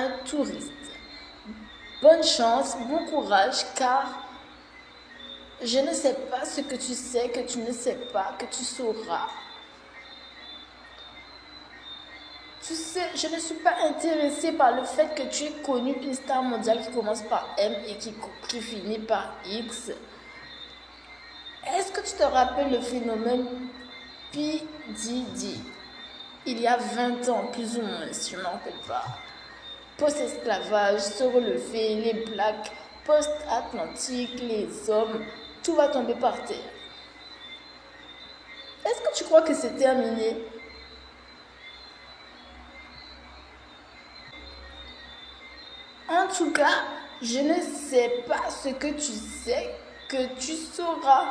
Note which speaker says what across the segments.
Speaker 1: un touriste. Bonne chance, bon courage, car je ne sais pas ce que tu sais, que tu ne sais pas, que tu sauras. Tu sais, je ne suis pas intéressée par le fait que tu aies connu une star mondiale qui commence par M et qui finit par X. Est-ce que tu te rappelles le phénomène P. Diddy? Il y a 20 ans, plus ou moins, si je ne me rappelle pas. Post-esclavage, se relever, les plaques, post-atlantique, les hommes, tout va tomber par terre. Est-ce que tu crois que c'est terminé? En tout cas, je ne sais pas ce que tu sais, que tu sauras.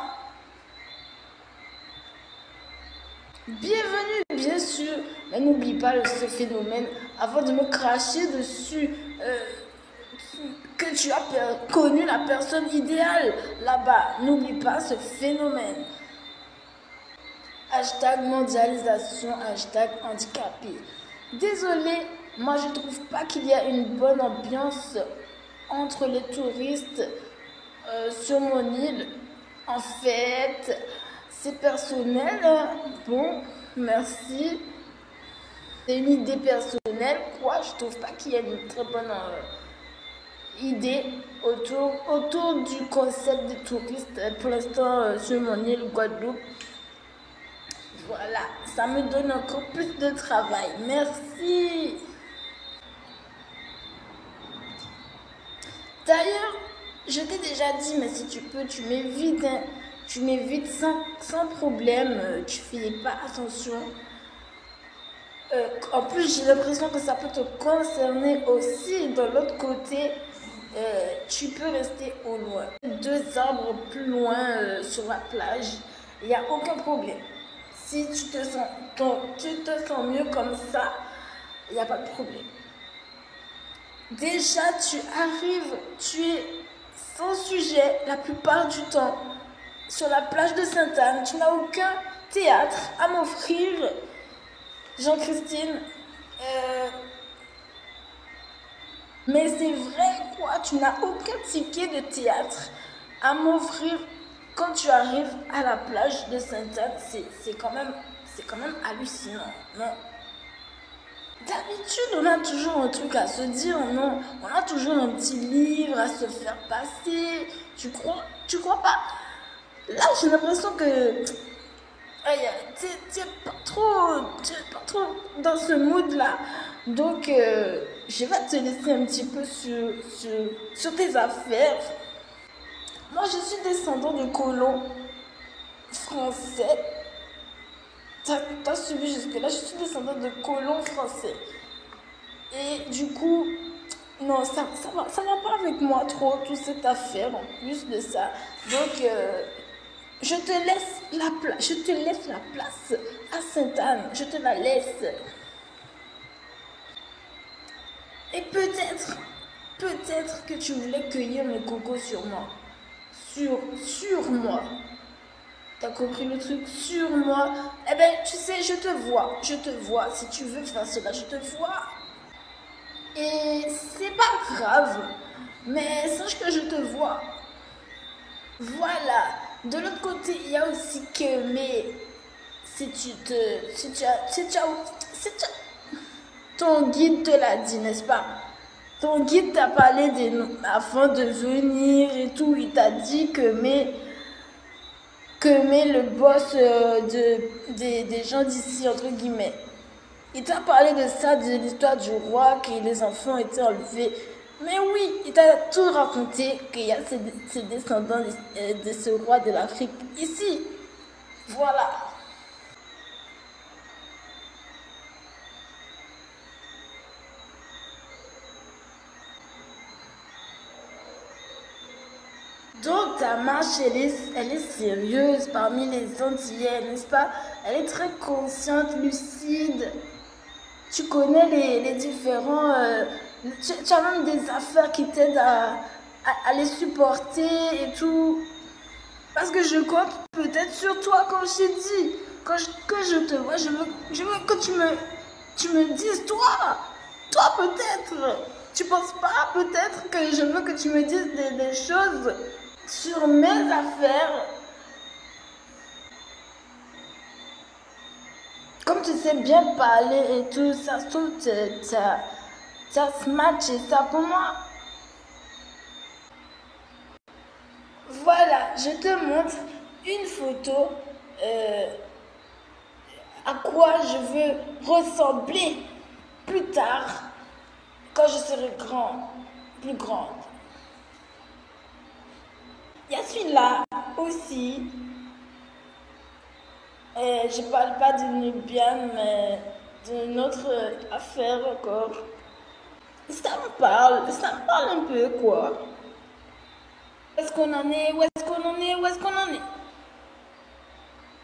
Speaker 1: Bienvenue, bien sûr, mais n'oublie pas ce phénomène avant de me cracher dessus. Que tu as connu la personne idéale là-bas. N'oublie pas ce phénomène. Hashtag mondialisation, hashtag handicapé. Désolée, moi je ne trouve pas qu'il y a une bonne ambiance entre les touristes sur mon île. En fait, c'est personnel. Bon, merci. C'est une idée personnelle. Quoi, je trouve pas qu'il y ait une très bonne idée autour du concept des touristes. Pour l'instant, sur mon île Guadeloupe. Voilà, ça me donne encore plus de travail. Merci. D'ailleurs, je t'ai déjà dit, mais si tu peux, tu m'évites. Hein. Tu m'évites sans problème. Tu fais pas attention. En plus, j'ai l'impression que ça peut te concerner aussi. De l'autre côté, tu peux rester au loin. 2 arbres plus loin sur la plage, il n'y a aucun problème. Si tu te sens mieux comme ça, il n'y a pas de problème. Déjà, tu arrives, tu es sans sujet la plupart du temps sur la plage de Sainte-Anne. Tu n'as aucun théâtre à m'offrir, Jean-Christine. Mais c'est vrai, quoi, tu n'as aucun ticket de théâtre à m'offrir quand tu arrives à la plage de Sainte-Anne. C'est quand même hallucinant, non? D'habitude, on a toujours un truc à se dire, non? On a toujours un petit livre à se faire passer. Tu crois pas? Là, j'ai l'impression que tu n'es pas trop dans ce mood-là. Donc, je vais te laisser un petit peu sur tes affaires. Moi, je suis descendant de colons français. T'as suivi jusque-là, je suis descendant de colons français. Et du coup, non, ça va pas avec moi trop, toute cette affaire en plus de ça. Donc, je te laisse la place à Sainte-Anne. Je te la laisse. Et peut-être que tu voulais cueillir mes cocos sur moi. Sur moi. T'as compris le truc? Sur moi. Eh ben, tu sais, je te vois. Si tu veux faire cela, je te vois. Et c'est pas grave. Mais sache que je te vois. Voilà. De l'autre côté, il y a aussi que ton guide te l'a dit, n'est-ce pas? Ton guide t'a parlé avant de venir et tout. Il t'a dit que le boss des gens d'ici, entre guillemets. Il t'a parlé de ça, de l'histoire du roi, que les enfants étaient enlevés. Mais oui, il t'a tout raconté, qu'il y a ces descendants de ce roi de l'Afrique ici. Voilà. Donc ta marche, elle est sérieuse parmi les Antillais, n'est-ce pas? Elle est très consciente, lucide. Tu connais les différents... tu as même des affaires qui t'aident à les supporter et tout. Parce que je compte peut-être sur toi, comme je t'ai dit. Quand je te vois, je veux que tu me dises, toi peut-être. Tu penses pas peut-être que je veux que tu me dises des choses sur mes affaires? Comme tu sais bien parler et tout, ça se trouve, t'as matché ça pour moi. Voilà, je te montre une photo à quoi je veux ressembler plus tard quand je serai plus grande. Il y a celui-là aussi. Je parle pas d'une Nubienne, mais d'une autre affaire encore. Ça me parle un peu quoi. Où est-ce qu'on en est? Où est-ce qu'on en est? Où est-ce qu'on en est?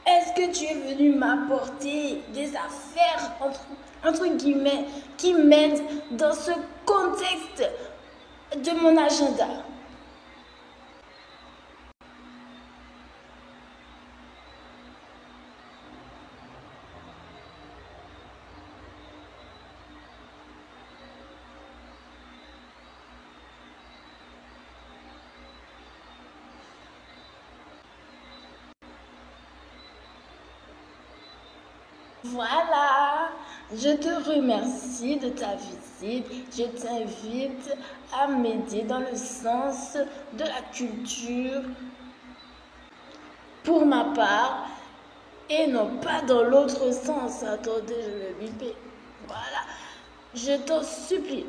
Speaker 1: Est-ce que tu es venu m'apporter des affaires, entre guillemets, qui m'aident dans ce contexte de mon agenda? Voilà, je te remercie de ta visite. Je t'invite à m'aider dans le sens de la culture pour ma part et non pas dans l'autre sens. Attendez, je vais biper. Voilà, je t'en supplie.